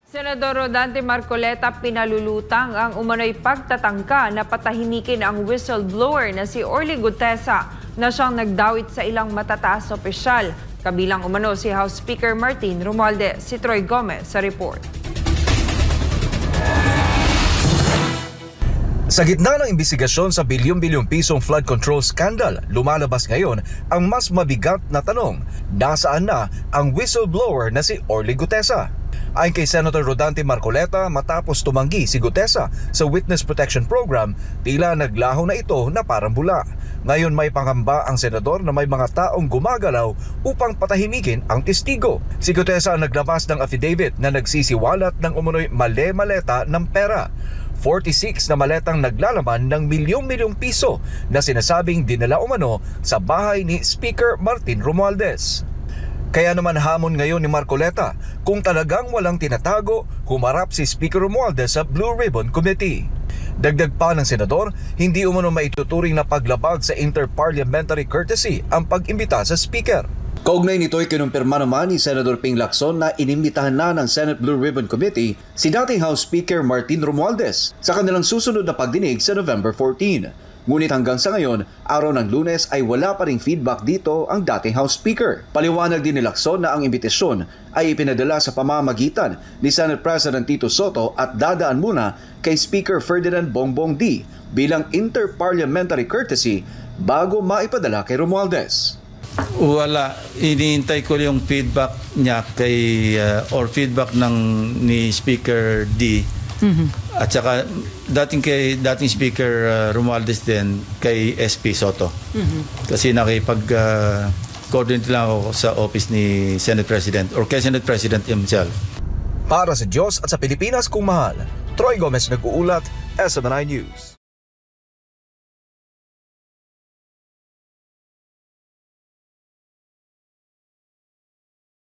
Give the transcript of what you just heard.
Senador Rodante Marcoleta pinalulutang ang umano'y pagtatangka na patahimikin ang whistleblower na si Orly Gutesa na siyang nagdawit sa ilang matataas na opisyal. Kabilang umano si House Speaker Martin Romualdez. Si Troy Gomez sa report. Sa gitna ng imbestigasyon sa bilyon-bilyong pisong flood control scandal, lumalabas ngayon ang mas mabigat na tanong, nasaan na ang whistleblower na si Orly Gutesa? Ayon kay Senator Rodante Marcoleta, matapos tumanggi si Gutesa sa Witness Protection Program, tila naglaho na ito na parang bula. Ngayon may pangamba ang senador na may mga taong gumagalaw upang patahimikin ang testigo. Si Gutesa ang naglabas ng affidavit na nagsisiwalat ng umunoy male-maleta ng pera. 46 na maletang naglalaman ng milyong-milyong piso na sinasabing dinala umano sa bahay ni Speaker Martin Romualdez. Kaya naman hamon ngayon ni Marcoleta, kung talagang walang tinatago, humarap si Speaker Romualdez sa Blue Ribbon Committee. Dagdag pa ng senador, hindi umano maituturing na paglabag sa interparliamentary courtesy ang pag-imbita sa Speaker. Kaugnay nito'y kinumpirma naman ni Senator Ping Lacson na inimbitahan na ng Senate Blue Ribbon Committee si dating House Speaker Martin Romualdez sa kanilang susunod na pagdinig sa November 14. Ngunit hanggang sa ngayon, araw ng Lunes ay wala pa ring feedback dito ang dating House Speaker. Paliwanag din ni Lacson na ang imbitasyon ay ipinadala sa pamamagitan ni Senate President Tito Soto at dadaan muna kay Speaker Ferdinand Bongbong D bilang interparliamentary courtesy bago maipadala kay Romualdez. Wala, iniintay ko yung feedback niya kay or feedback ni Speaker D. At saka dating Speaker Romualdez din kay SP Soto. Kasi nakipag-coordinate lang ako sa office ni Senate President or kay Senate President himself. Para sa Diyos at sa Pilipinas kung mahal, Troy Gomez nag-uulat, SMNI News.